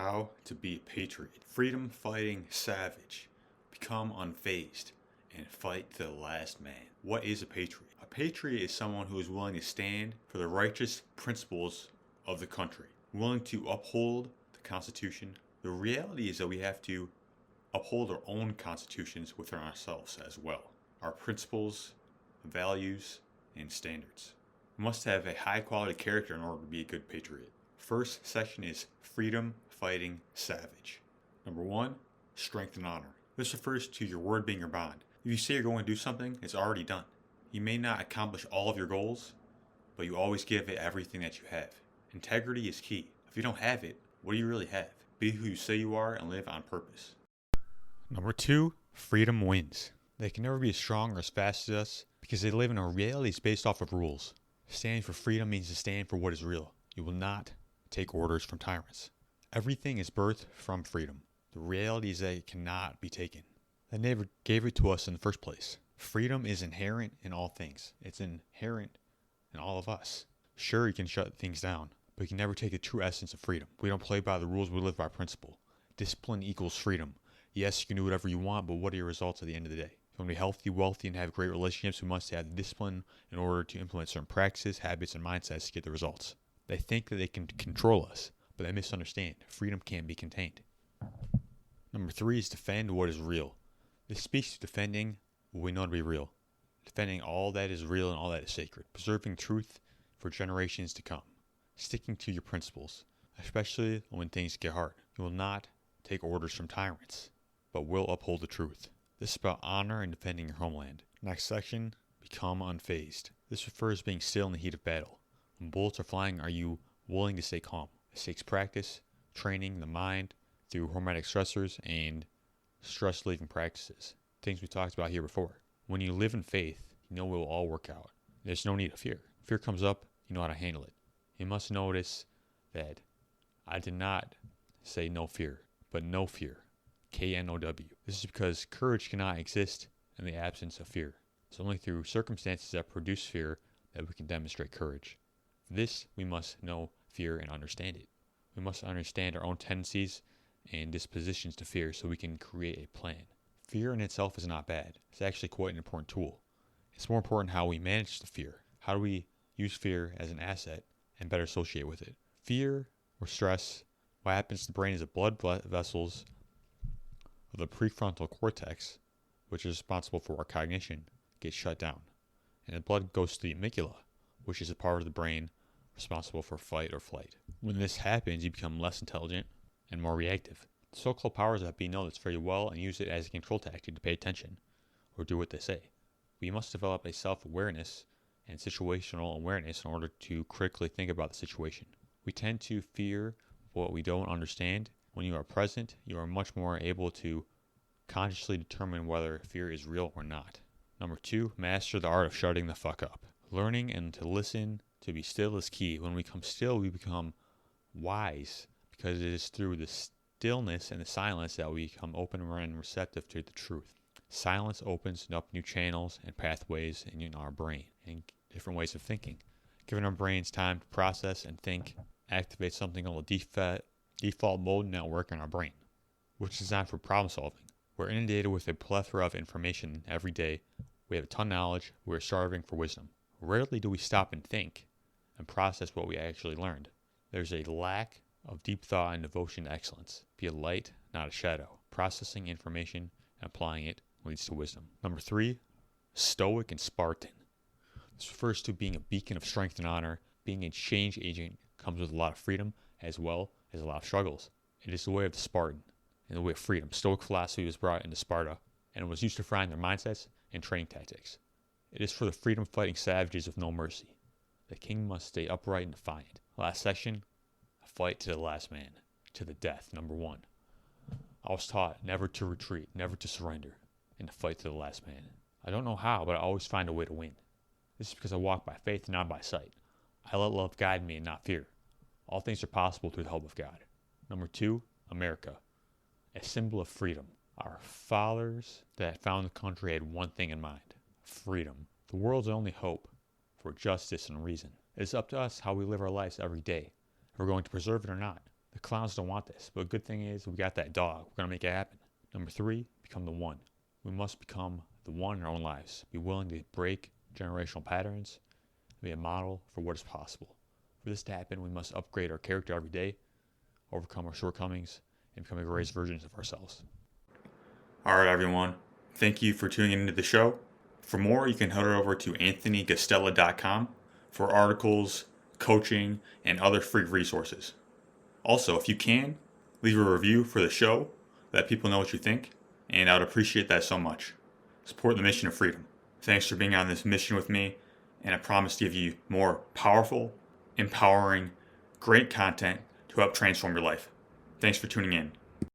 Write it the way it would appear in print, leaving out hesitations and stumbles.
How to be a patriot. Freedom fighting savage. Become unfazed and fight to the last man. What is a patriot? A patriot is someone who is willing to stand for the righteous principles of the country, willing to uphold the Constitution. The reality is that we have to uphold our own constitutions within ourselves as well, our principles, values, and standards. We must have a high quality character in order to be a good patriot. First section is freedom fighting savage. Number 1, strength and honor. This refers to your word being your bond. If you say you're going to do something, it's already done. You may not accomplish all of your goals, but you always give it everything that you have. Integrity is key. If you don't have it, what do you really have? Be who you say you are and live on purpose. Number 2, freedom wins. They can never be as strong or as fast as us because they live in a reality that's based off of rules. Standing for freedom means to stand for what is real. You will not take orders from tyrants. Everything is birthed from freedom. The reality is that it cannot be taken. They never gave it to us in the first place. Freedom is inherent in all things. It's inherent in all of us. Sure, you can shut things down, but you can never take the true essence of freedom. We don't play by the rules, we live by principle. Discipline equals freedom. Yes, you can do whatever you want, but what are your results at the end of the day? If you want to be healthy, wealthy, and have great relationships, we must have the discipline in order to implement certain practices, habits, and mindsets to get the results. They think that they can control us, but they misunderstand. Freedom can't be contained. Number 3 is defend what is real. This speaks to defending what we know to be real. Defending all that is real and all that is sacred. Preserving truth for generations to come. Sticking to your principles, especially when things get hard. You will not take orders from tyrants, but will uphold the truth. This is about honor and defending your homeland. Next section, become unfazed. This refers to being still in the heat of battle. When bullets are flying, are you willing to stay calm? It takes practice, training the mind through hormetic stressors and stress relieving practices. Things we talked about here before. When you live in faith, you know it will all work out. There's no need of fear. Fear comes up, you know how to handle it. You must notice that I did not say no fear, but no fear. K-N-O-W. This is because courage cannot exist in the absence of fear. It's only through circumstances that produce fear that we can demonstrate courage. For this, we must know fear and understand it. We must understand our own tendencies and dispositions to fear so we can create a plan. Fear in itself is not bad. It's actually quite an important tool. It's more important how we manage the fear. How do we use fear as an asset and better associate with it? Fear or stress, what happens to the brain is the blood vessels of the prefrontal cortex, which is responsible for our cognition, get shut down. And the blood goes to the amygdala, which is a part of the brain responsible for fight or flight. When this happens, you become less intelligent and more reactive. The so-called powers that be know this very well and use it as a control tactic to pay attention or do what they say. We must develop a self-awareness and situational awareness in order to critically think about the situation. We tend to fear what we don't understand. When you are present, you are much more able to consciously determine whether fear is real or not. Number 2, master the art of shutting the fuck up. Learning and to listen, to be still is key. When we become still, we become wise because it is through the stillness and the silence that we become open and receptive to the truth. Silence opens up new channels and pathways in our brain and different ways of thinking. Giving our brains time to process and think activates something called a default mode network in our brain, which is designed for problem solving. We're inundated with a plethora of information every day. We have a ton of knowledge. We're starving for wisdom. Rarely do we stop and think and process what we actually learned. There's a lack of deep thought and devotion to excellence. Be a light, not a shadow. Processing information and applying it leads to wisdom. Number 3, stoic and Spartan. This refers to being a beacon of strength and honor. Being a change agent comes with a lot of freedom as well as a lot of struggles. It is the way of the Spartan and the way of freedom. Stoic philosophy was brought into Sparta and was used to refine their mindsets and training tactics. It is for the freedom-fighting savages with no mercy. The king must stay upright and defiant. Last section, a fight to the last man, to the death. Number 1. I was taught never to retreat, never to surrender, and to fight to the last man. I don't know how, but I always find a way to win. This is because I walk by faith and not by sight. I let love guide me and not fear. All things are possible through the help of God. Number 2, America, a symbol of freedom. Our fathers that found the country had one thing in mind: freedom. The world's only hope for justice and reason. It is up to us how we live our lives every day, if we're going to preserve it or not. The The clowns don't want this, but a good thing is we got that dog. We're going to make it happen. Number 3, become the one. We must become the one in our own lives. Be willing to break generational patterns, be a model for what is possible. For this to happen, we must upgrade our character every day, overcome our shortcomings, and become the greatest versions of ourselves. All right, everyone. Thank you for tuning into the show. For more, you can head over to anthonygastella.com for articles, coaching, and other free resources. Also, if you can, leave a review for the show, let people know what you think, and I would appreciate that so much. Support the mission of freedom. Thanks for being on this mission with me, and I promise to give you more powerful, empowering, great content to help transform your life. Thanks for tuning in.